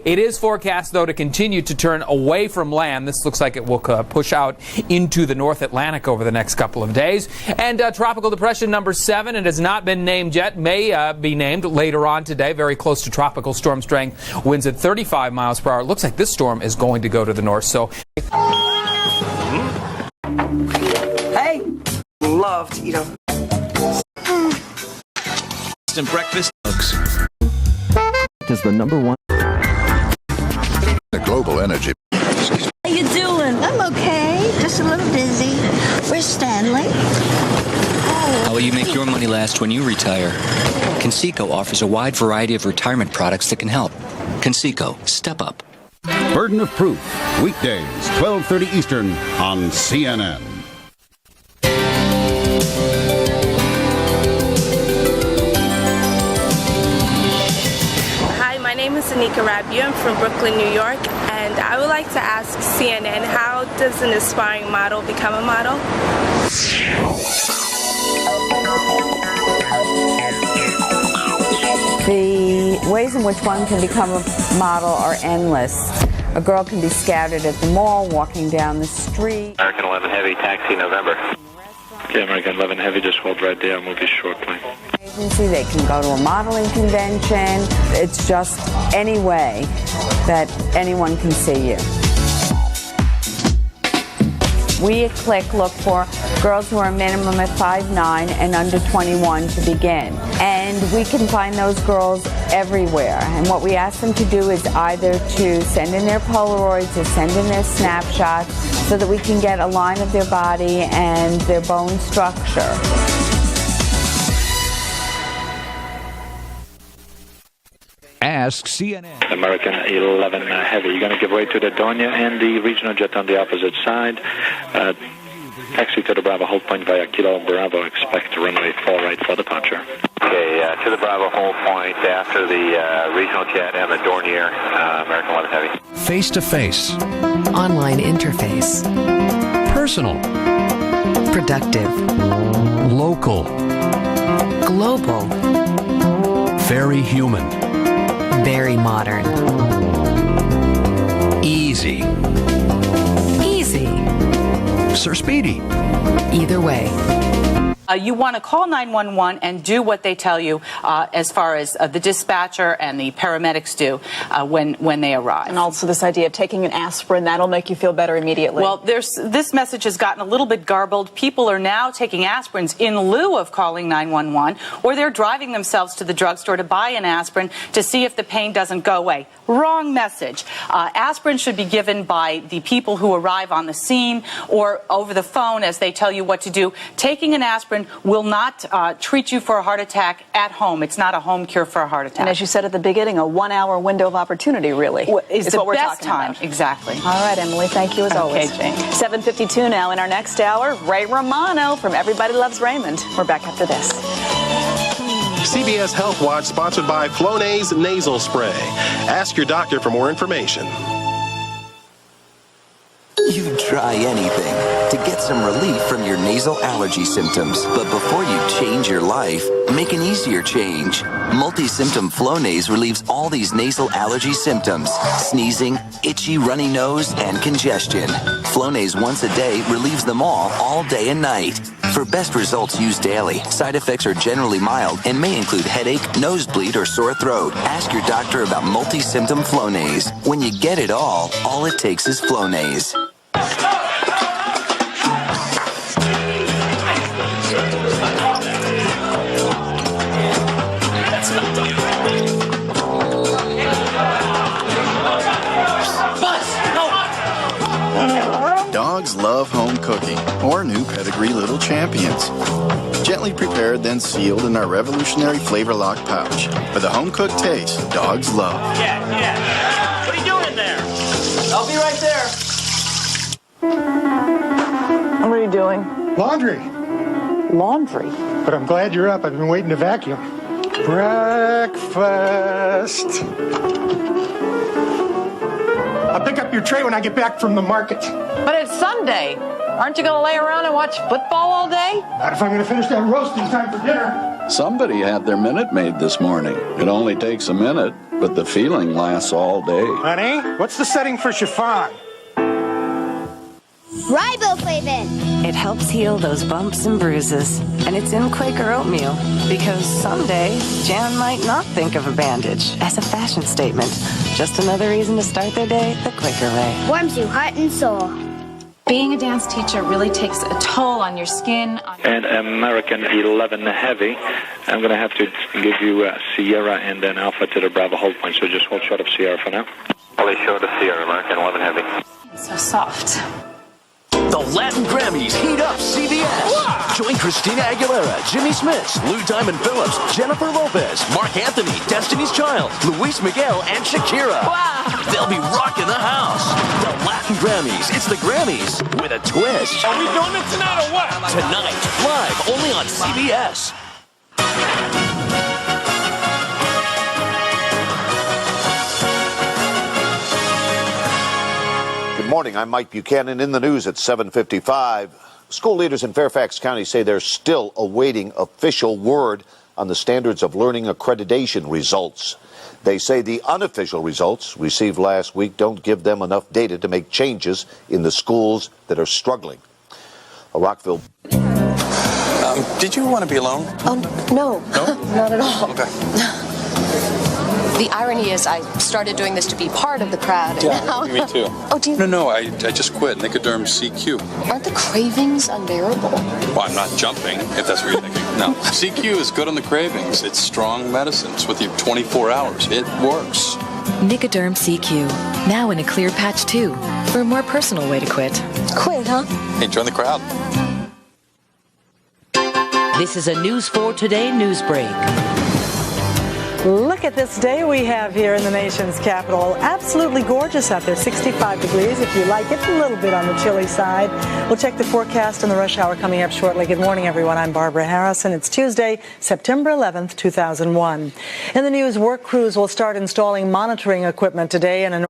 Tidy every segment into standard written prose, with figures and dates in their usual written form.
It is forecast, though, to continue to turn away from land. This looks like it will push out into the North Atlantic over the next couple of days. And tropical depression number 7, it has not been named yet, may be named later on today. Very close to tropical storm strength, winds at 35 miles per hour. It looks like this storm is going to go to the north. So, hey, love to eat them. Breakfast is the #1. The global energy. How you doing? I'm okay. Just a little busy. Where's Stanley? How will you make your money last when you retire? Conseco offers a wide variety of retirement products that can help. Conseco, step up. Burden of Proof, weekdays, 12:30 Eastern on CNN. My name is Anika Rabiu. I'm from Brooklyn, New York, and I would like to ask CNN, how does an aspiring model become a model? The ways in which one can become a model are endless. A girl can be scouted at the mall, walking down the street. American 11 Heavy, taxi November. Okay, American 11 Heavy, just hold right there. I'll move you shortly. They can go to a modeling convention. It's just any way that anyone can see you. We at Click look for girls who are a minimum at 5'9" and under 21 to begin. And we can find those girls everywhere. And what we ask them to do is either to send in their Polaroids or send in their snapshots so that we can get a line of their body and their bone structure. Ask CNN. American 11 Heavy. You're going to give way to the Donia and the regional jet on the opposite side. Taxi to the Bravo, hold point via Kilo Bravo. Expect runway 4 right for departure. Okay, to the Bravo, hold point after the regional jet and the Dornier, American 11 Heavy. Face-to-face. Online interface. Personal. Productive. Local. Global. Very human. Very modern. Easy. Easy. Sir Speedy. Either way. You want to call 911 and do what they tell you as far as the dispatcher and the paramedics do when they arrive. And also this idea of taking an aspirin, that'll make you feel better immediately. Well, this message has gotten a little bit garbled. People are now taking aspirins in lieu of calling 911, or they're driving themselves to the drugstore to buy an aspirin to see if the pain doesn't go away. Wrong message. Aspirin should be given by the people who arrive on the scene or over the phone as they tell you what to do. Taking an aspirin will not treat you for a heart attack at home. It's not a home cure for a heart attack. And as you said at the beginning, a 1-hour window of opportunity, really, is what we're best talking time. about. Exactly. All right, Emily, thank you as always. Okay, Jane. 7:52 now. In our next hour, Ray Romano from Everybody Loves Raymond. We're back after this. CBS Health Watch, sponsored by Flonase Nasal Spray. Ask your doctor for more information. You'd try anything to get some relief from your nasal allergy symptoms. But before you change your life, make an easier change. Multi-symptom Flonase relieves all these nasal allergy symptoms: sneezing, itchy, runny nose, and congestion. Flonase once a day relieves them all day and night. For best results, use daily. Side effects are generally mild and may include headache, nosebleed, or sore throat. Ask your doctor about multi-symptom Flonase. When you get it all it takes is Flonase. Dogs love home cooking, or new pedigree little champions. Gently prepared, then sealed in our revolutionary flavor lock pouch. For the home cooked taste dogs love. Yeah. What are you doing there? I'll be right there. What are you doing? Laundry. Laundry? But I'm glad you're up. I've been waiting to vacuum. Breakfast. I'll pick up your tray when I get back from the market. But it's Sunday. Aren't you going to lay around and watch football all day? Not if I'm going to finish that roast in time for dinner. Somebody had their Minute Maid this morning. It only takes a minute, but the feeling lasts all day. Honey, what's the setting for chiffon? Riboflavin. It helps heal those bumps and bruises. And it's in Quaker oatmeal because someday Jan might not think of a bandage as a fashion statement. Just another reason to start their day the Quaker way. Warms you heart and soul. Being a dance teacher really takes a toll on your skin. And American 11 heavy. I'm going to have to give you Sierra and then Alpha to the Bravo hold point, so just hold short of Sierra for now. Only short of Sierra, American 11 heavy. So soft. The Latin Grammys heat up CBS. Join Christina Aguilera, Jimmy Smits, Lou Diamond Phillips, Jennifer Lopez, Mark Anthony, Destiny's Child, Luis Miguel, and Shakira. Wow. They'll be rocking the house. The Latin Grammys. It's the Grammys with a twist. Are we doing it tonight or what? Tonight, live only on CBS. Good morning, I'm Mike Buchanan. In the news at 7:55. School leaders in Fairfax County say they're still awaiting official word on the standards of learning accreditation results. They say the unofficial results received last week don't give them enough data to make changes in the schools that are struggling. A Rockville. Did you want to be alone? Oh, no. No? Not at all. Okay. The irony is I started doing this to be part of the crowd. And Yeah, now... me too. Oh, do you... No, I just quit. Nicoderm CQ. Aren't the cravings unbearable? Well, I'm not jumping, if that's what you're thinking. No. CQ is good on the cravings. It's strong medicine. It's with you 24 hours. It works. Nicoderm CQ. Now in a clear patch, too. For a more personal way to quit. Quit, huh? Hey, join the crowd. This is a News 4 Today news break. Look at this day we have here in the nation's capital. Absolutely gorgeous out there, 65 degrees if you like it, a little bit on the chilly side. We'll check the forecast and the rush hour coming up shortly. Good morning, everyone. I'm Barbara Harrison. It's Tuesday, September 11th, 2001. In the news, work crews will start installing monitoring equipment today in a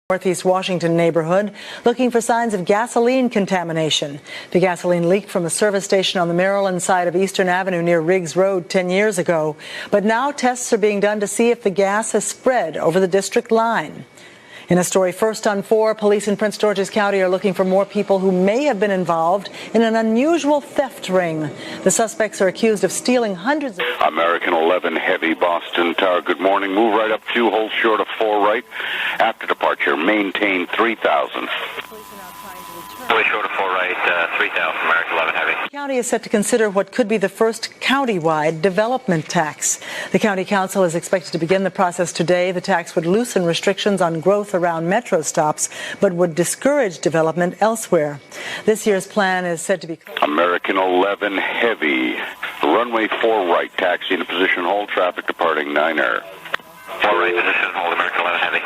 Northeast Washington neighborhood looking for signs of gasoline contamination. The gasoline leaked from a service station on the Maryland side of Eastern Avenue near Riggs Road 10 years ago. But now tests are being done to see if the gas has spread over the district line. In a story first on 4, police in Prince George's County are looking for more people who may have been involved in an unusual theft ring. The suspects are accused of stealing hundreds of... American 11 heavy, Boston Tower. Good morning. Move right up 2, hold short of 4 right. After departure, maintain 3,000. Way short of 4 right, 3,000, American 11 heavy. The county is set to consider what could be the first county-wide development tax. The county council is expected to begin the process today. The tax would loosen restrictions on growth around metro stops, but would discourage development elsewhere. This year's plan is said to be... American 11 heavy, runway 4 right, taxi into position hold, traffic departing 9 air. 4 right, position hold, American 11 heavy.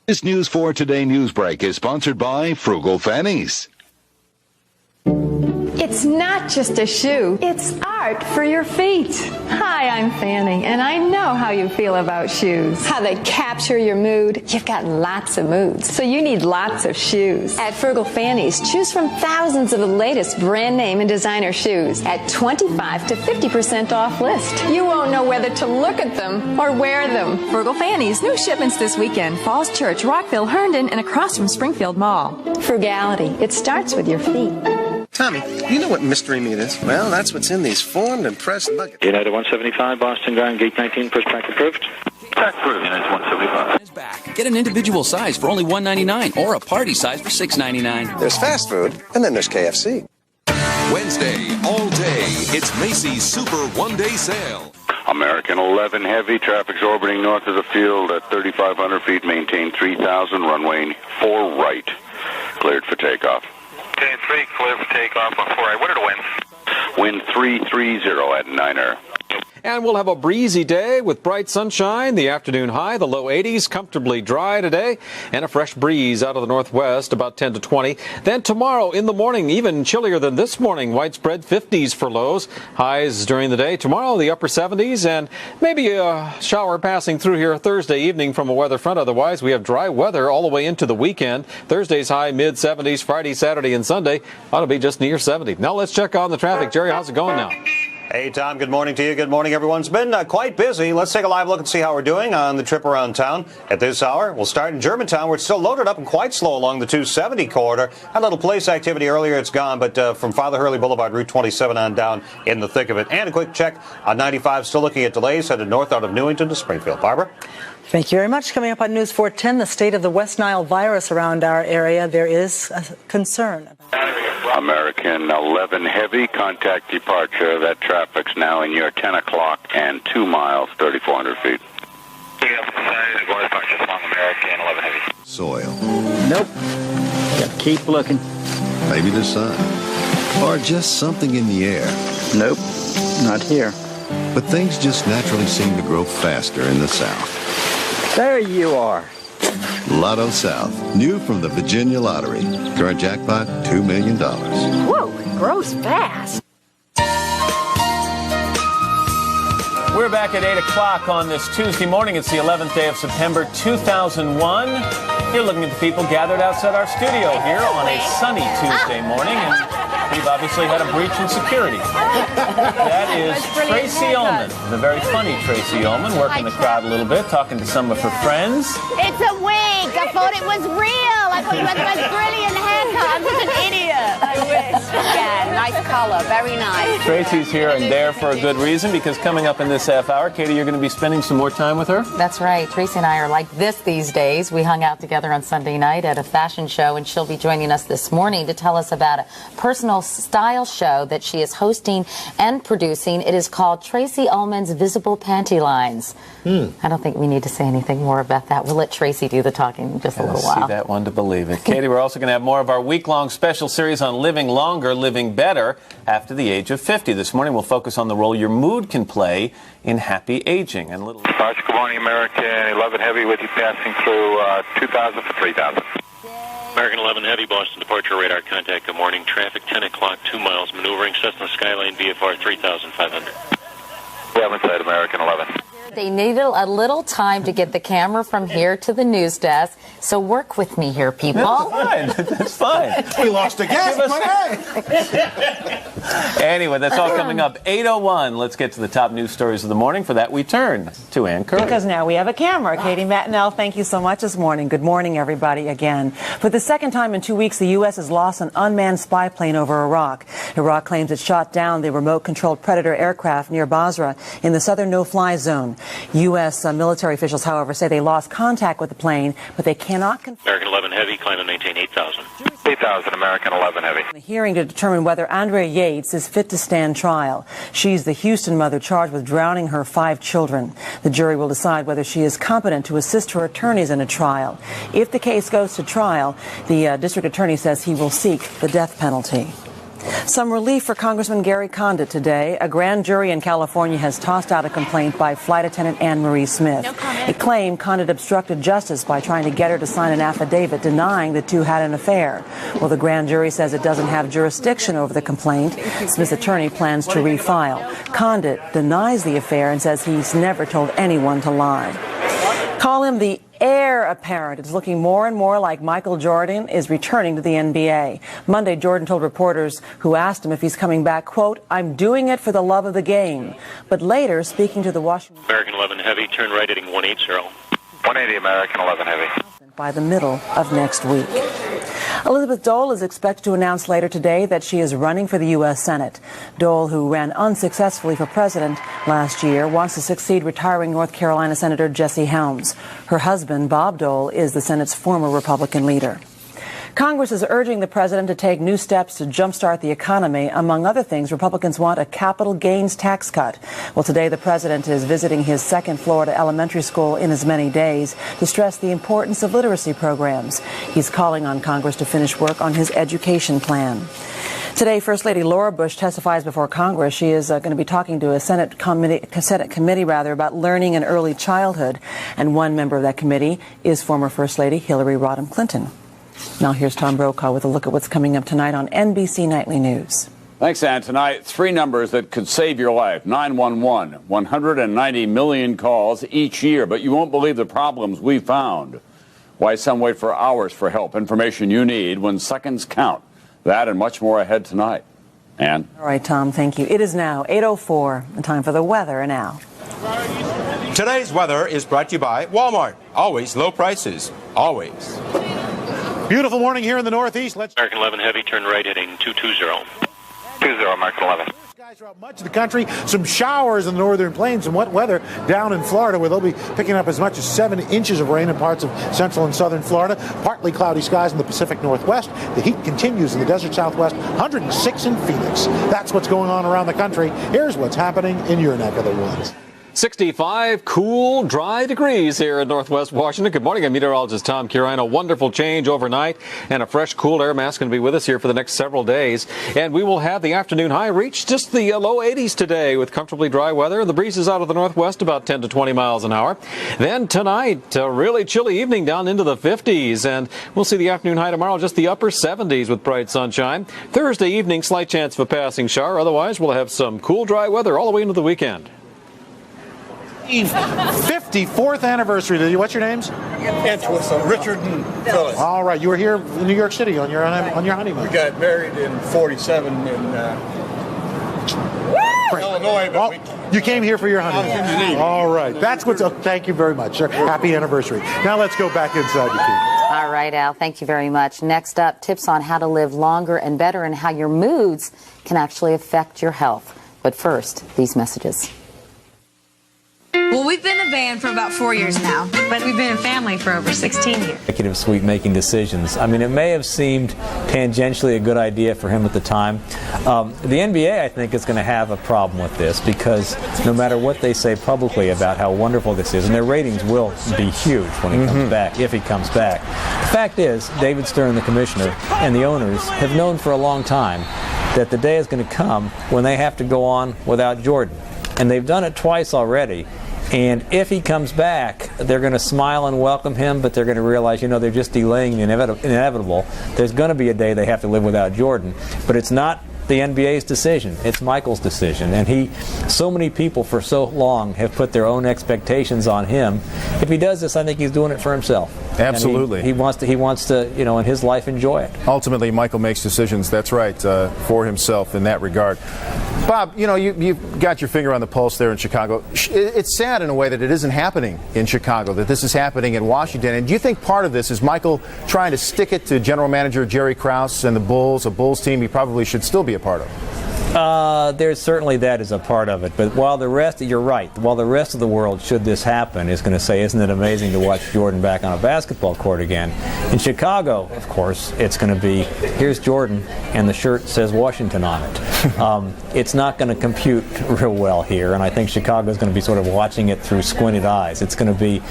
This News 4 Today news break is sponsored by Frugal Fannies. It's not just a shoe, it's art for your feet. Hi, I'm Fanny, and I know how you feel about shoes. How they capture your mood. You've got lots of moods, so you need lots of shoes. At Frugal Fannies, choose from thousands of the latest brand name and designer shoes at 25 to 50% off list. You won't know whether to look at them or wear them. Frugal Fannies, new shipments this weekend. Falls Church, Rockville, Herndon, and across from Springfield Mall. Frugality. It starts with your feet. Tommy, you know what mystery meat is? Well, that's what's in these formed and pressed nuggets. United 175, Boston Ground, gate 19, pushback approved. Back approved, United 175. Get an individual size for only $1.99 or a party size for $6.99. There's fast food, and then there's KFC. Wednesday, all day, it's Macy's Super One-Day Sale. American 11 heavy, traffic's orbiting north of the field at 3,500 feet, maintain 3,000, runway 4 right, cleared for takeoff. Okay, 3, clear for takeoff on 4 right. What are the winds? Wind 330 at 9 air. And we'll have a breezy day with bright sunshine, the afternoon high, the low 80s, comfortably dry today, and a fresh breeze out of the northwest, about 10 to 20. Then tomorrow in the morning, even chillier than this morning, widespread 50s for lows, highs during the day. Tomorrow, the upper 70s, and maybe a shower passing through here Thursday evening from a weather front. Otherwise, we have dry weather all the way into the weekend. Thursday's high, mid-70s. Friday, Saturday, and Sunday ought to be just near 70. Now let's check on the traffic. Jerry, how's it going now? Hey, Tom, good morning to you. Good morning, everyone. It's been quite busy. Let's take a live look and see how we're doing on the trip around town at this hour. We'll start in Germantown, where it's still loaded up and quite slow along the 270 corridor. Had a little police activity earlier. It's gone, but from Father Hurley Boulevard, Route 27 on down in the thick of it. And a quick check on 95, still looking at delays headed north out of Newington to Springfield. Barbara? Thank you very much. Coming up on News 410, the state of the West Nile virus around our area. There is a concern. American 11 heavy, contact departure. That traffic's now in your 10 o'clock and 2 miles, 3,400 feet. American 11 heavy. Soil. Nope. Got to keep looking. Maybe the sun. Or just something in the air. Nope. Not here. But things just naturally seem to grow faster in the South. There you are. Lotto South, new from the Virginia Lottery. Current jackpot, $2 million. Whoa, it grows fast. We're back at 8 o'clock on this Tuesday morning. It's the 11th day of September, 2001. You're looking at the people gathered outside our studio here on a sunny Tuesday morning, and we've obviously had a breach in security. That is Tracy Ullman, the very funny Tracy Ullman, working the crowd a little bit, talking to some of her friends. It's a wig. I thought it was real. I thought you had the most brilliant haircut. I'm such an idiot. I wish. Yeah, nice color. Very nice. Tracy's here and there for a good reason, because coming up in this half hour, Katie, you're going to be spending some more time with her? That's right. Tracy and I are like this these days. We hung out together on Sunday night at a fashion show, and she'll be joining us this morning to tell us about a personal style show that she is hosting and producing. It is called Tracy Ullman's Visible Panty Lines. I don't think we need to say anything more about that. We'll let Tracy do the talking in just a little while. See that one to believe it. Katie, we're also going to have more of our week-long special series on living longer, living better after the age of 50. This morning we'll focus on the role your mood can play in happy aging. And little. Good morning, American 11 heavy with you passing through 2,000 for 3,000. American 11 heavy, Boston departure radar contact. Good morning. Traffic 10 o'clock, 2 miles, maneuvering Cessna Skyline VFR 3,500. Yeah, I'm inside American 11. They needed a little time to get the camera from here to the news desk, so work with me here, people. That's fine. We lost a guest, but hey. Anyway, that's all coming up. 8:01. Let's get to the top news stories of the morning. For that, we turn to Ann Curry. Because now we have a camera. Katie Mattinell, thank you so much this morning. Good morning, everybody, again. For the second time in 2 weeks, the U.S. has lost an unmanned spy plane over Iraq. Iraq claims it shot down the remote-controlled Predator aircraft near Basra in the southern no-fly zone. U.S. military officials, however, say they lost contact with the plane, but they cannot confirm. American 11 Heavy, climb and maintain 8,000. 8,000, American 11 Heavy. The hearing to determine whether Andrea Yates is fit to stand trial. She's the Houston mother charged with drowning her 5 children. The jury will decide whether she is competent to assist her attorneys in a trial. If the case goes to trial, the district attorney says he will seek the death penalty. Some relief for Congressman Gary Condit today. A grand jury in California has tossed out a complaint by Flight Attendant Anne Marie Smith. It claimed Condit obstructed justice by trying to get her to sign an affidavit denying the two had an affair. Well, the grand jury says it doesn't have jurisdiction over the complaint. Smith's attorney plans to refile. Condit denies the affair and says he's never told anyone to lie. Call him the heir apparent. It's looking more and more like Michael Jordan is returning to the NBA. Monday, Jordan told reporters who asked him if he's coming back, quote, "I'm doing it for the love of the game." But later, speaking to the Washington American 11 Heavy, turn right heading 180. 180, American 11 Heavy. by the middle of next week. Elizabeth Dole is expected to announce later today that she is running for the U.S. Senate. Dole, who ran unsuccessfully for president last year, wants to succeed retiring North Carolina Senator Jesse Helms. Her husband, Bob Dole, is the Senate's former Republican leader. Congress is urging the president to take new steps to jumpstart the economy. Among other things, Republicans want a capital gains tax cut. Well, today the president is visiting his second Florida elementary school in as many days to stress the importance of literacy programs. He's calling on Congress to finish work on his education plan. Today, First Lady Laura Bush testifies before Congress. She is going to be talking to a Senate committee about learning in early childhood. And one member of that committee is former First Lady Hillary Rodham Clinton. Now here's Tom Brokaw with a look at what's coming up tonight on NBC Nightly News. Thanks, Ann. Tonight, 3 numbers that could save your life. 911, 190 million calls each year, but you won't believe the problems we found. Why some wait for hours for help, information you need when seconds count. That and much more ahead tonight. Ann? All right, Tom, thank you. It is now 8:04, and time for the weather and Al. Today's weather is brought to you by Walmart. Always low prices. Always. Beautiful morning here in the Northeast. American 11 Heavy, turn right heading 220. 20, American 11. Skies throughout much of the country. Some showers in the northern plains, some wet weather down in Florida, where they'll be picking up as much as 7 inches of rain in parts of central and southern Florida. Partly cloudy skies in the Pacific Northwest. The heat continues in the desert Southwest. 106 in Phoenix. That's what's going on around the country. Here's what's happening in your neck of the woods. 65 cool, dry degrees here in Northwest Washington. Good morning. I'm meteorologist Tom Curine. A wonderful change overnight, and a fresh, cool air mass going to be with us here for the next several days. And we will have the afternoon high reach just the low 80s today with comfortably dry weather. The breeze is out of the northwest about 10 to 20 miles an hour. Then tonight, a really chilly evening down into the 50s. And we'll see the afternoon high tomorrow just the upper 70s with bright sunshine. Thursday evening, slight chance of a passing shower. Otherwise, we'll have some cool, dry weather all the way into the weekend. 54th anniversary. What's your names? Richard and Phyllis. All right, you were here in New York City on your honeymoon. We got married in '47 in Illinois, but you came here for your honeymoon. All right, that's what's up. Thank you very much, sir. Happy anniversary. Now let's go back inside the key. All right, Al, thank you very much. Next up, tips on how to live longer and better and how your moods can actually affect your health. But first, these messages. Well, we've been a band for about 4 years now, but we've been a family for over 16 years. Executive suite making decisions. I mean, it may have seemed tangentially a good idea for him at the time. The NBA, I think, is going to have a problem with this because no matter what they say publicly about how wonderful this is, and their ratings will be huge when he comes back, if he comes back. The fact is, David Stern, the commissioner, and the owners have known for a long time that the day is going to come when they have to go on without Jordan. And they've done it twice already. And if he comes back, they're going to smile and welcome him, but they're going to realize, they're just delaying the inevitable. There's going to be a day they have to live without Jordan. But it's not the NBA's decision. It's Michael's decision. And so many people for so long have put their own expectations on him. If he does this, I think he's doing it for himself. Absolutely. He wants to, in his life, enjoy it. Ultimately, Michael makes decisions, that's right, for himself in that regard. Bob, you've got your finger on the pulse there in Chicago. It's sad in a way that it isn't happening in Chicago, that this is happening in Washington. And do you think part of this is Michael trying to stick it to general manager Jerry Krause and the Bulls, a Bulls team he probably should still be a part of? There's certainly that as a part of it, but you're right, while the rest of the world, should this happen, is going to say, isn't it amazing to watch Jordan back on a basketball court again? In Chicago, of course, it's going to be, here's Jordan, and the shirt says Washington on it. It's not going to compute real well here, and I think Chicago's going to be sort of watching it through squinted eyes. It's going to be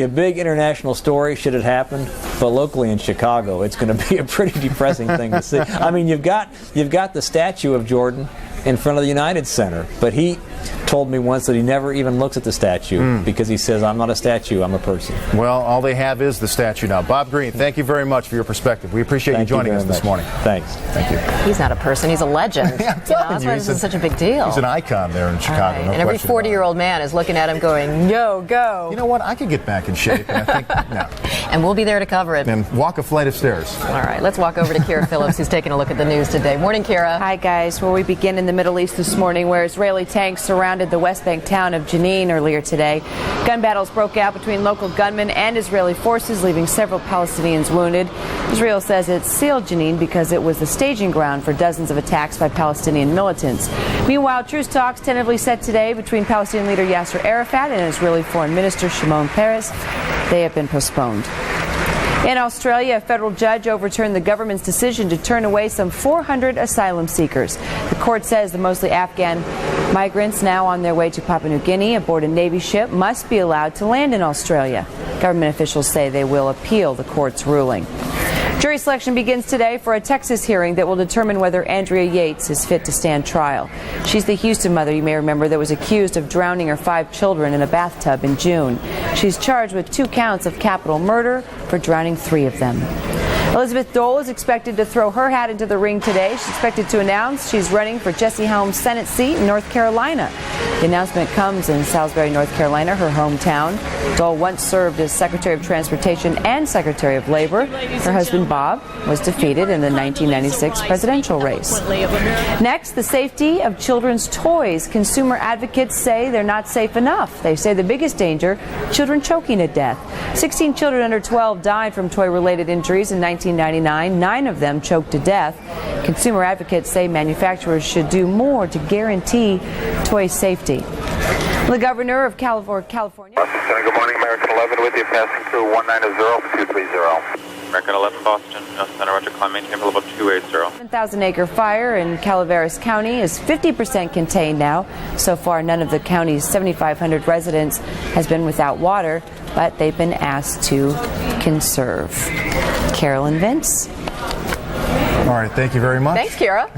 a big international story should it happen, but locally in Chicago, it's going to be a pretty depressing thing to see. I mean, you've got the statue of Jordan in front of the United Center, but he told me once that he never even looks at the statue because he says, I'm not a statue, I'm a person. Well, all they have is the statue now. Bob Green, thank you very much for your perspective. We appreciate you joining us this morning. Thanks. Thank you. He's not a person, he's a legend. Yeah, that's why this is such a big deal. He's an icon there in Chicago. Right. No and every question 40-year-old man is looking at him going, yo, go. You know what? I could get back in shape, and I think no. And we'll be there to cover it. And walk a flight of stairs. All right, let's walk over to Kira Phillips, who's taking a look at the news today. Morning, Kira. Hi, guys. Well, we begin in the Middle East this morning, where Israeli tanks surrounded the West Bank town of Jenin earlier today. Gun battles broke out between local gunmen and Israeli forces, leaving several Palestinians wounded. Israel says it sealed Jenin because it was the staging ground for dozens of attacks by Palestinian militants. Meanwhile, truce talks tentatively set today between Palestinian leader Yasser Arafat and Israeli Foreign Minister Shimon Peres. They have been postponed. In Australia, a federal judge overturned the government's decision to turn away some 400 asylum seekers. The court says the mostly Afghan migrants now on their way to Papua New Guinea aboard a Navy ship must be allowed to land in Australia. Government officials say they will appeal the court's ruling. Jury selection begins today for a Texas hearing that will determine whether Andrea Yates is fit to stand trial. She's the Houston mother, you may remember, that was accused of drowning her 5 children in a bathtub in June. She's charged with 2 counts of capital murder for drowning 3 of them. Elizabeth Dole is expected to throw her hat into the ring today. She's expected to announce she's running for Jesse Helms' Senate seat in North Carolina. The announcement comes in Salisbury, North Carolina, her hometown. Dole once served as Secretary of Transportation and Secretary of Labor. Her husband, Bob, was defeated in the 1996 presidential race. Next, the safety of children's toys. Consumer advocates say they're not safe enough. They say the biggest danger, children choking to death. 16 children under 12 died from toy-related injuries in 1999. 9 of them choked to death. Consumer advocates say manufacturers should do more to guarantee toy safety. The governor of California. Good morning, American 11 with you, passing through 190-230. American 11 Boston, Center Roger, climb maintain level 280. 7,000-acre fire in Calaveras County is 50% contained now. So far, none of the county's 7,500 residents has been without water, but they've been asked to conserve. Carolyn Vince. All right, thank you very much. Thanks, Kira.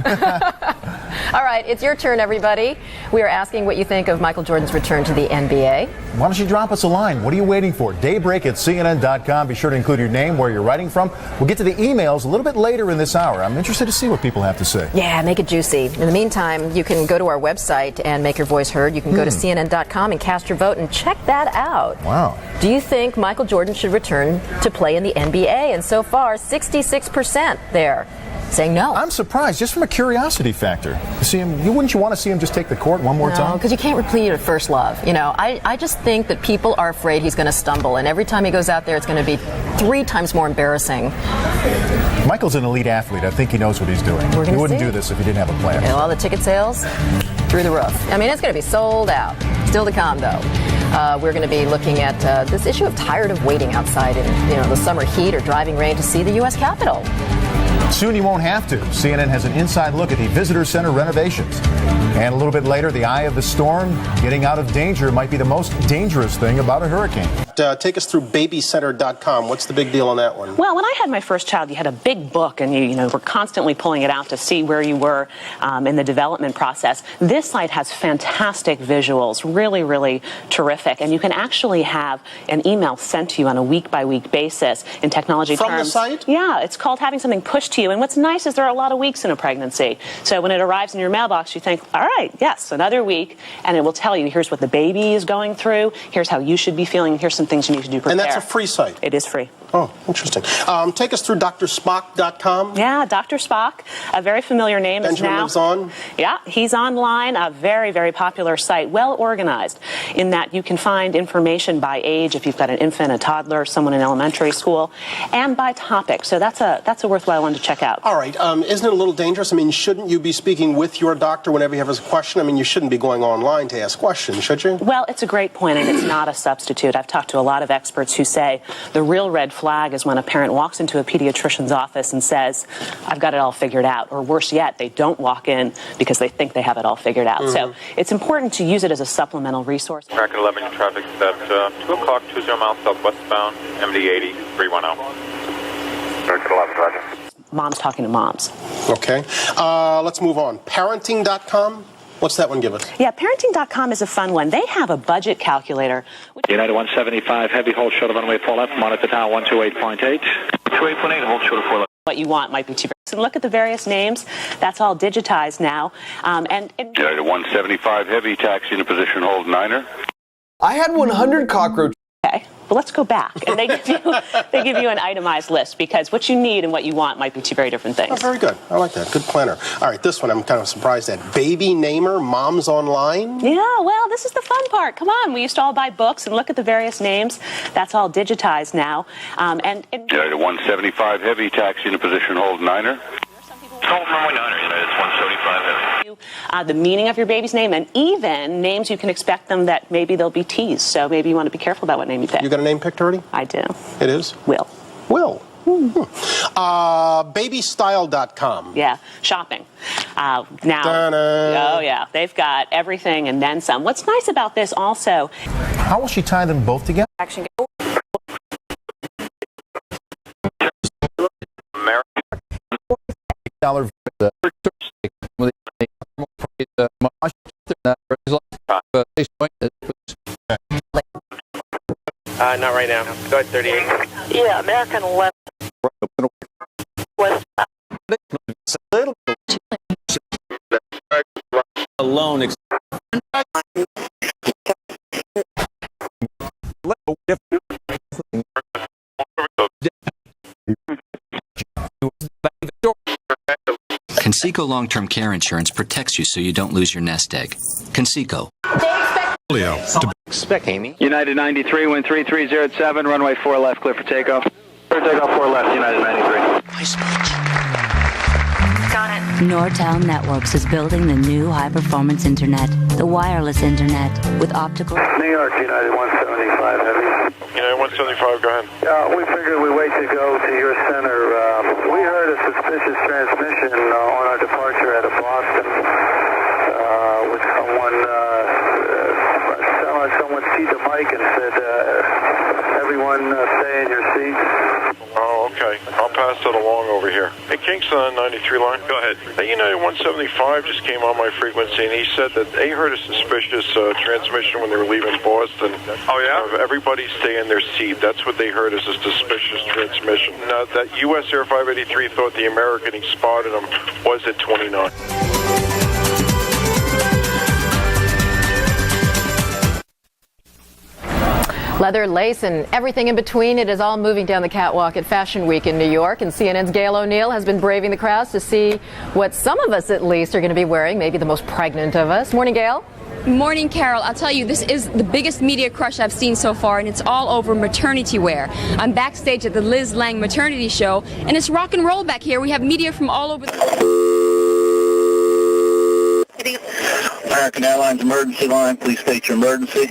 All right, it's your turn, everybody. We are asking what you think of Michael Jordan's return to the NBA. Why don't you drop us a line? What are you waiting for? Daybreak@CNN.com. Be sure to include your name, where you're writing from. We'll get to the emails a little bit later in this hour. I'm interested to see what people have to say. Yeah, make it juicy. In the meantime, you can go to our website and make your voice heard. You can go to CNN.com and cast your vote and check that out. Wow. Do you think Michael Jordan should return to play in the NBA? And so far, 66% there saying no. I'm surprised, just from a curiosity factor. See him, wouldn't you want to see him just take the court one more time? No, because you can't repeat a first love. You know, I just think that people are afraid he's going to stumble, and every time he goes out there, it's going to be 3 times more embarrassing. Michael's an elite athlete. I think he knows what he's doing. He wouldn't do this if he didn't have a plan. Yeah, well, the ticket sales through the roof. I mean, it's going to be sold out. Still to come, though. We're going to be looking at this issue of tired of waiting outside in the summer heat or driving rain to see the U.S. Capitol. Soon you won't have to. CNN has an inside look at the visitor center renovations. And a little bit later, the eye of the storm. Getting out of danger might be the most dangerous thing about a hurricane. Take us through babycenter.com. What's the big deal on that one? Well, when I had my first child, you had a big book, and you were constantly pulling it out to see where you were in the development process. This site has fantastic visuals, really, really terrific, and you can actually have an email sent to you on a week-by-week basis in technology terms. From the site? Yeah, it's called having something pushed to you, and what's nice is there are a lot of weeks in a pregnancy. So when it arrives in your mailbox, you think, all right, yes, another week, and it will tell you, here's what the baby is going through, here's how you should be feeling, here's some things you need to do to prepare. And that's a free site? It is free. Oh, interesting. Take us through drspock.com. Yeah, Dr. Spock, a very familiar name. Benjamin lives on? Yeah, he's online, a very, very popular site, well organized in that you can find information by age if you've got an infant, a toddler, someone in elementary school, and by topic. So that's a worthwhile one to check out. All right. Isn't it a little dangerous? I mean, shouldn't you be speaking with your doctor whenever you have a question? I mean, you shouldn't be going online to ask questions, should you? Well, it's a great point, and it's not a substitute. I've talked to a lot of experts who say the real red flag is when a parent walks into a pediatrician's office and says, I've got it all figured out. Or worse yet, they don't walk in because they think they have it all figured out. So it's important to use it as a supplemental resource. American 11 traffic at 2 o'clock, 20 miles southwestbound, MD 80, 310. American 11, Roger. Moms talking to moms. Okay. Let's move on. Parenting.com. What's that one give us? Yeah, parenting.com is a fun one. They have a budget calculator. United 175, heavy hold short of runway 4 left, monitor tower 128.8. 28.8, hold short of 4 left. What you want might be cheaper. So look at the various names. That's all digitized now. And United 175, heavy, taxi into position, hold 9er. I had 100 cockroaches. Okay, well, let's go back. And they give you an itemized list because what you need and what you want might be two very different things. Oh, very good. I like that. Good planner. All right, this one I'm kind of surprised at. Baby Namer, Moms Online? Yeah, well, this is the fun part. Come on, we used to all buy books and look at the various names. That's all digitized now. United 175, heavy, taxi into position, hold 9er. Hold runway 9er, United 175, heavy. The meaning of your baby's name, and even names you can expect them that maybe they'll be teased. So maybe you want to be careful about what name you pick. You got a name picked already? I do. It is? Will. Will. Babystyle.com. Yeah, shopping. Now, Ta-da. oh yeah, they've got everything and then some. What's nice about this also? How will she tie them both together? Action. $1 Not right now. Go ahead, 38. Yeah, American 11. West. Alone. Conseco long-term care insurance protects you so you don't lose your nest egg. Conseco. Expect Amy. United 93, wind 3307, runway 4 left, clear for takeoff. Clear takeoff 4 left, United 93. Got it. Nortel Networks is building the new high-performance internet, the wireless internet, with optical... New York, United 175, heavy. United 175, go ahead. We figured we'd wait to go to your center. We heard a suspicious transmission on our departure out of Boston, with someone keyed the mic and said, everyone stay in your seats. Oh, okay. I'll pass it along over here. Hey, Kingston on 93 line. Go ahead. Hey, United 175 just came on my frequency, and he said that they heard a suspicious transmission when they were leaving Boston. Oh, yeah? Everybody stay in their seat. That's what they heard as a suspicious transmission. Now, that U.S. Air 583 thought the American he spotted him was at 29. Leather, lace, and everything in between. It is all moving down the catwalk at Fashion Week in New York. And CNN's Gail O'Neill has been braving the crowds to see what some of us, at least, are going to be wearing, maybe the most pregnant of us. Morning, Gail. Morning, Carol. I'll tell you, this is the biggest media crush I've seen so far, and it's all over maternity wear. I'm backstage at the Liz Lang maternity show, and it's rock and roll back here. We have media from all over the... American Airlines emergency line, please state your emergency.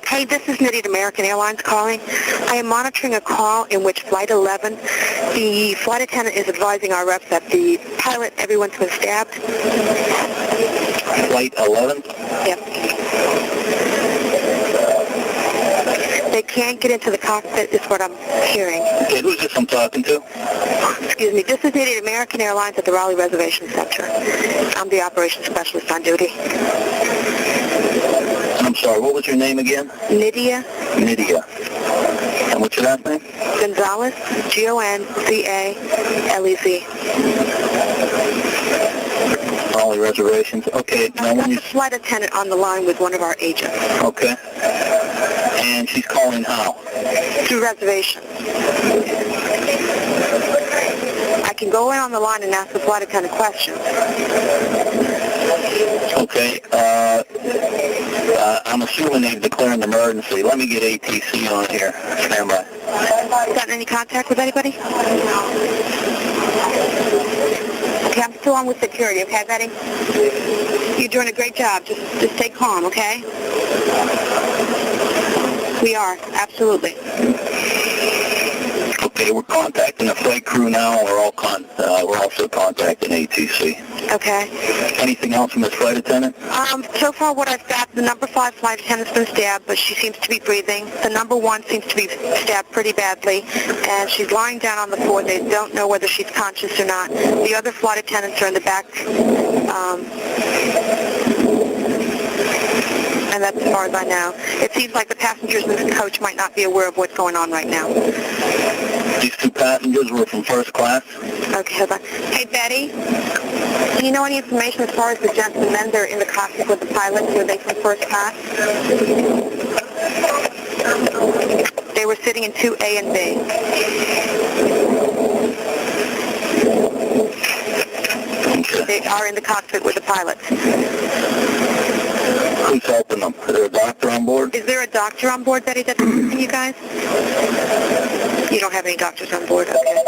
Hey, this is Nitty at American Airlines calling. I am monitoring a call in which Flight 11, the flight attendant is advising our reps that the pilot, everyone's been stabbed. Flight 11? Yep. can't get into the cockpit is what I'm hearing. Okay, who's this I'm talking to? Excuse me, this is Native American Airlines at the Raleigh Reservation Center. I'm the operations specialist on duty. I'm sorry, what was your name again? Nydia. Nydia. And what's your last name? Gonzalez, Goncalez. Raleigh Reservations. Okay. Now, when you... the flight attendant on the line with one of our agents. Okay. And she's calling how? Through reservation. I can go in on the line and ask the flight attendant questions. Okay. I'm assuming they've declared an emergency. Let me get ATC on here. Stand by. Gotten any contact with anybody? Okay, I'm still on with security, okay, Betty? You're doing a great job. Just stay calm, okay? We are, absolutely. Okay, we're contacting the flight crew now. We're also contacting ATC. Okay. Anything else from this flight attendant? So far what I've got, the number 5 flight attendant's been stabbed, but she seems to be breathing. The number 1 seems to be stabbed pretty badly, and she's lying down on the floor. They don't know whether she's conscious or not. The other flight attendants are in the back, and that's as far as I know. It seems like the passengers in the coach might not be aware of what's going on right now. These 2 passengers were from first class? Okay, hold on. Hey, Betty, do you know any information as far as the gentlemen that are in the cockpit with the pilots? Were they from first class? They were sitting in 2A and B. Okay. They are in the cockpit with the pilots. Who's helping them? Is there a doctor on board? Is there a doctor on board, Betty, that's assisting you guys? You don't have any doctors on board, okay.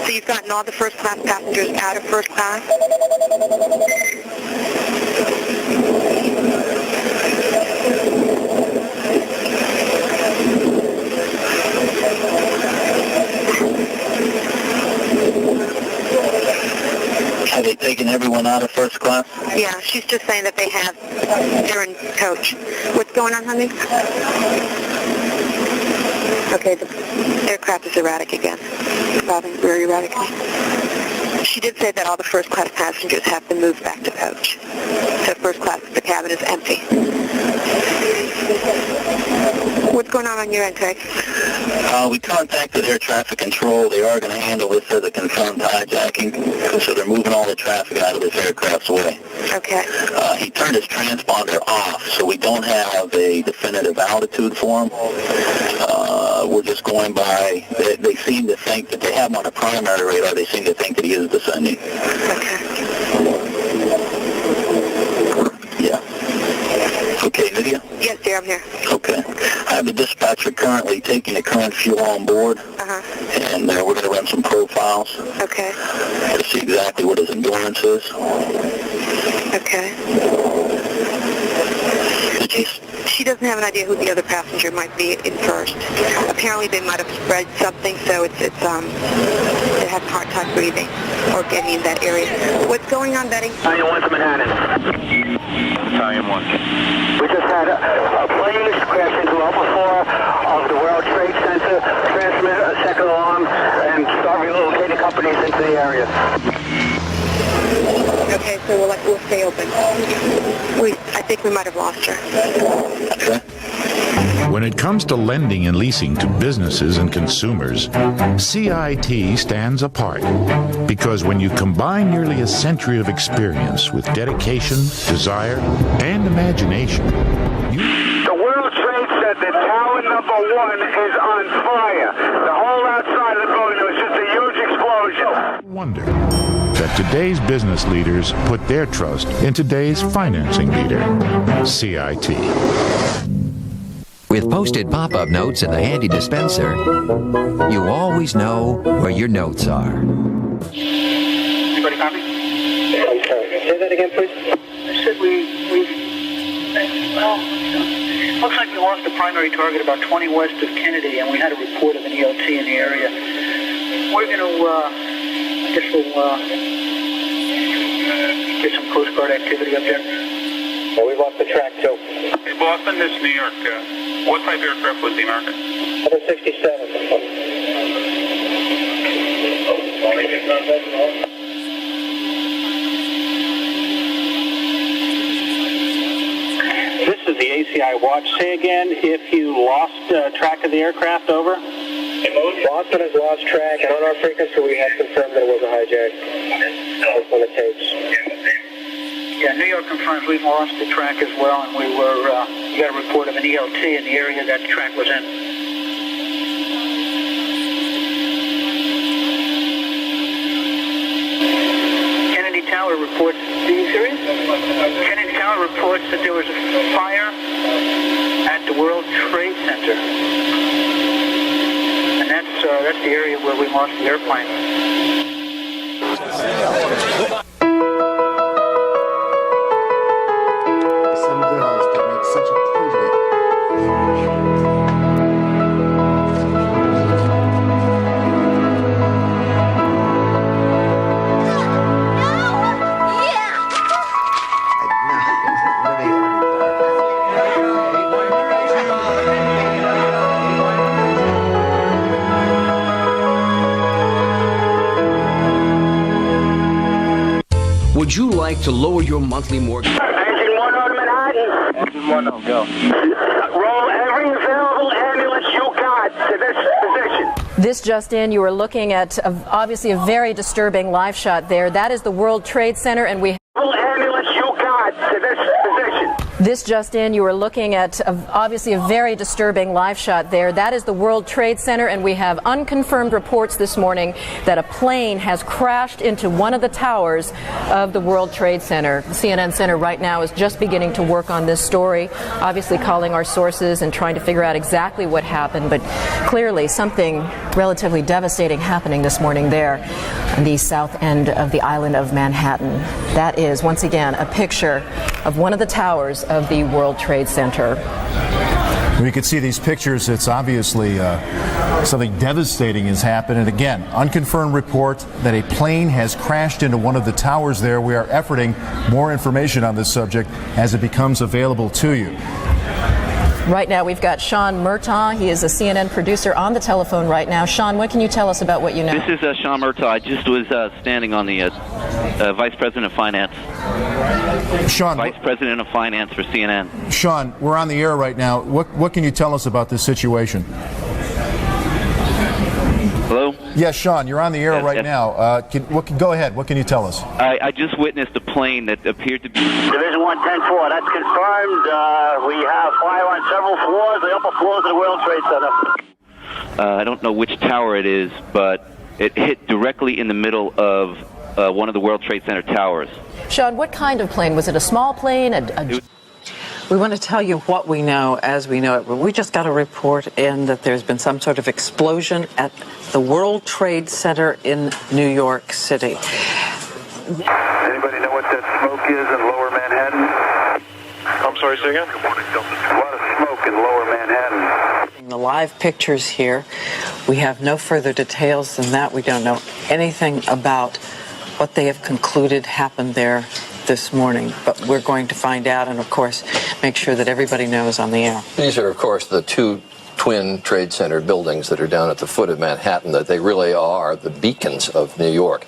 So you've gotten all the first class passengers out of first class? Have they taken everyone out of first class? Yeah, she's just saying that they have. They're in coach. What's going on, honey? Okay, the aircraft is erratic again. Bobbing very erratically. She did say that all the first class passengers have been moved back to coach. So first class, the cabin is empty. What's going on your end, Craig? We contacted air traffic control. They are going to handle this as a confirmed hijacking, so they're moving all the traffic out of this aircraft's way. Okay. He turned his transponder off, so we don't have a definitive altitude for him. We're just going by, they seem to think that they have him on a primary radar. They seem to think that he is descending. Okay. Yeah. Okay, Lydia? Yes, dear, I'm here. Okay. I have the dispatcher currently taking the current fuel on board, and we're going to run some profiles. Okay. To see exactly what his endurance is. Okay. She doesn't have an idea who the other passenger might be in first. Apparently they might have spread something, so it has a hard time breathing or getting in that area. What's going on, Betty? Italian 1 to Manhattan. Italian 1. We just had a plane crash into Alpha 4 of the World Trade Center, transmit a second alarm, and start relocating companies into the area. Okay, so we'll stay open. I think we might have lost her. Okay. When it comes to lending and leasing to businesses and consumers, CIT stands apart because when you combine nearly a century of experience with dedication, desire, and imagination, The World Trade Center, tower number 1 is on fire. The whole outside of the building was just a huge explosion. wonder that today's business leaders put their trust in today's financing leader, CIT. With posted pop-up notes and the handy dispenser, you always know where your notes are. Anybody copy? Say that again, please. I said looks like we lost the primary target about 20 west of Kennedy, and we had a report of an EOT in the area. We're going to, I guess we'll get some Coast Guard activity up there. Well, we lost the track too. Hey, Boston, this is New York. What type of aircraft was the American? 767. This is the ACI watch. Say again, if you lost track of the aircraft, over? Boston has lost track, and on our frequency we have confirmed that it was a hijack. That's on the tapes. Yeah, New York confirms we've lost the track as well, and we got a report of an ELT in the area that the track was in. Kennedy Tower reports. Kennedy Tower reports that there was a fire at the World Trade Center, and that's the area where we lost the airplane. Would you like to lower your monthly mortgage? Engine 1 on Manhattan. Engine 1 on, go. Roll every available ambulance you got to this position. This just in, you are looking at obviously a very disturbing live shot there. That is the World Trade Center, and we ambulance you got to this position. This just in, you are looking at obviously a very disturbing live shot there. That is the World Trade Center, and we have unconfirmed reports this morning that a plane has crashed into one of the towers of the World Trade Center. The CNN Center right now is just beginning to work on this story, obviously calling our sources and trying to figure out exactly what happened, but clearly something relatively devastating happening this morning there on the south end of the island of Manhattan. That is, once again, a picture of one of the towers of the World Trade Center. We can see these pictures. It's obviously something devastating has happened. And again, unconfirmed report that a plane has crashed into one of the towers there. We are efforting more information on this subject as it becomes available to you. Right now we've got Sean Murtaugh. He is a CNN producer on the telephone right now. Sean, what can you tell us about what you know? This is Sean Murtaugh. I just was standing on the Vice President of Finance. Sean, Vice President of Finance for CNN. Sean, we're on the air right now. What can you tell us about this situation? Hello? Yes, Sean, you're on the air right now. Go ahead. What can you tell us? I just witnessed a plane that appeared to be... Division 110-4, that's confirmed. We have fire on several floors, the upper floors of the World Trade Center. I don't know which tower it is, but it hit directly in the middle of one of the World Trade Center towers. Sean, what kind of plane? Was it a small plane? We want to tell you what we know as we know it. We just got a report in that there's been some sort of explosion at the World Trade Center in New York City. Anybody know what that smoke is in Lower Manhattan? I'm sorry, say again? A lot of smoke in Lower Manhattan. The live pictures here, we have no further details than that. We don't know anything about what they have concluded happened there this morning, but we're going to find out and, of course, make sure that everybody knows on the air. These are, of course, the two twin Trade Center buildings that are down at the foot of Manhattan, that they really are the beacons of New York.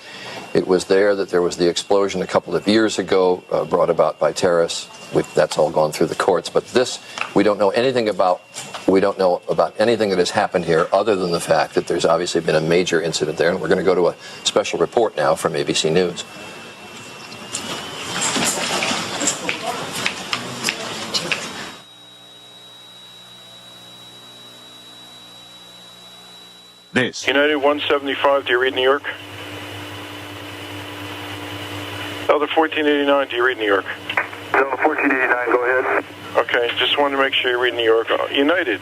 It was there that there was the explosion a couple of years ago brought about by terrorists. That's all gone through the courts, but this we don't know anything about. We don't know about anything that has happened here other than the fact that there's obviously been a major incident there, and we're going to go to a special report now from ABC News. This. United 175, do you read New York? Delta 1489, do you read New York? Delta 1489, go ahead. Okay, just wanted to make sure you read New York. United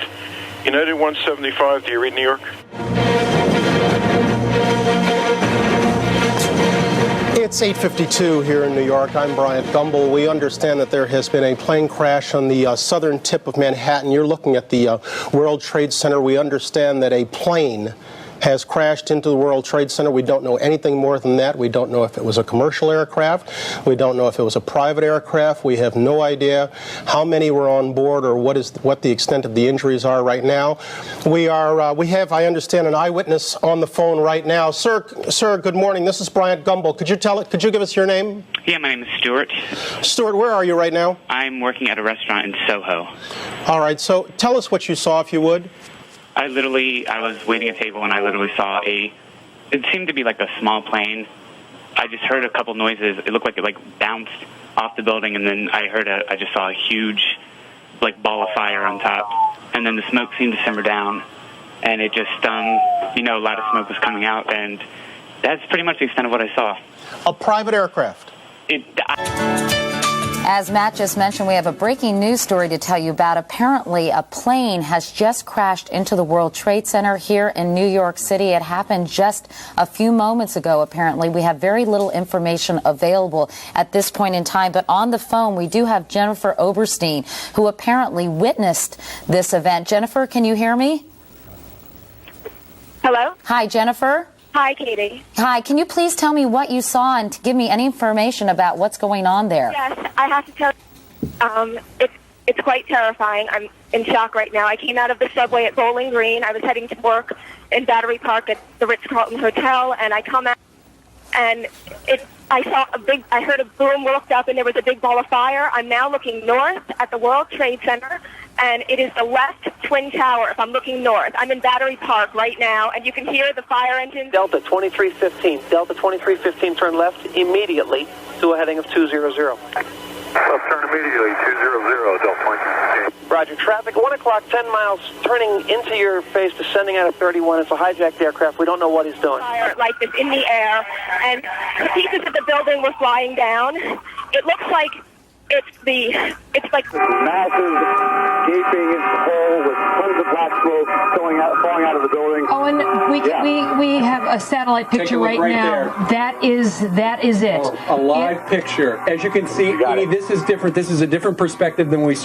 175, do you read New York? It's 8:52 here in New York. I'm Bryant Gumbel. We understand that there has been a plane crash on the southern tip of Manhattan. You're looking at the World Trade Center. We understand that a plane has crashed into the World Trade Center. We don't know anything more than that. We don't know if it was a commercial aircraft. We don't know if it was a private aircraft. We have no idea how many were on board or what the extent of the injuries are right now. We have, I understand, an eyewitness on the phone right now. Sir, good morning. This is Bryant Gumbel. Could you give us your name? Yeah, my name is Stuart. Stuart, where are you right now? I'm working at a restaurant in Soho. All right, so tell us what you saw, if you would. I was waiting at a table and I literally saw it seemed to be like a small plane. I just heard a couple noises. It looked like it bounced off the building, and then I just saw a huge ball of fire on top, and then the smoke seemed to simmer down, and it just a lot of smoke was coming out, and that's pretty much the extent of what I saw. A private aircraft. As Matt just mentioned, we have a breaking news story to tell you about. Apparently, a plane has just crashed into the World Trade Center here in New York City. It happened just a few moments ago, apparently. We have very little information available at this point in time. But on the phone, we do have Jennifer Oberstein, who apparently witnessed this event. Jennifer, can you hear me? Hello? Hi, Jennifer. Hi, Katie. Hi, can you please tell me what you saw and to give me any information about what's going on there? Yes, I have to tell you, it's quite terrifying. I'm in shock right now. I came out of the subway at Bowling Green. I was heading to work in Battery Park at the Ritz-Carlton Hotel, and I come out, and I heard a boom, looked up, and there was a big ball of fire. I'm now looking north at the World Trade Center, and it is the left twin tower if I'm looking north. I'm in Battery Park right now, and you can hear the fire engine. Delta 2315. Delta 2315, turn left immediately to a heading of 200. Left turn immediately, 200, Delta 2315. Roger. Traffic, 1 o'clock, 10 miles, turning into your face, descending out of 31. It's a hijacked aircraft. We don't know what he's doing. Fire like this in the air, and the pieces of the building were flying down. It looks like it's like massive gaping hole with tons of black smoke falling out of the building. Owen, we have a satellite picture right now. There. That is it. A live picture. As you can see, this is different. This is a different perspective than we saw.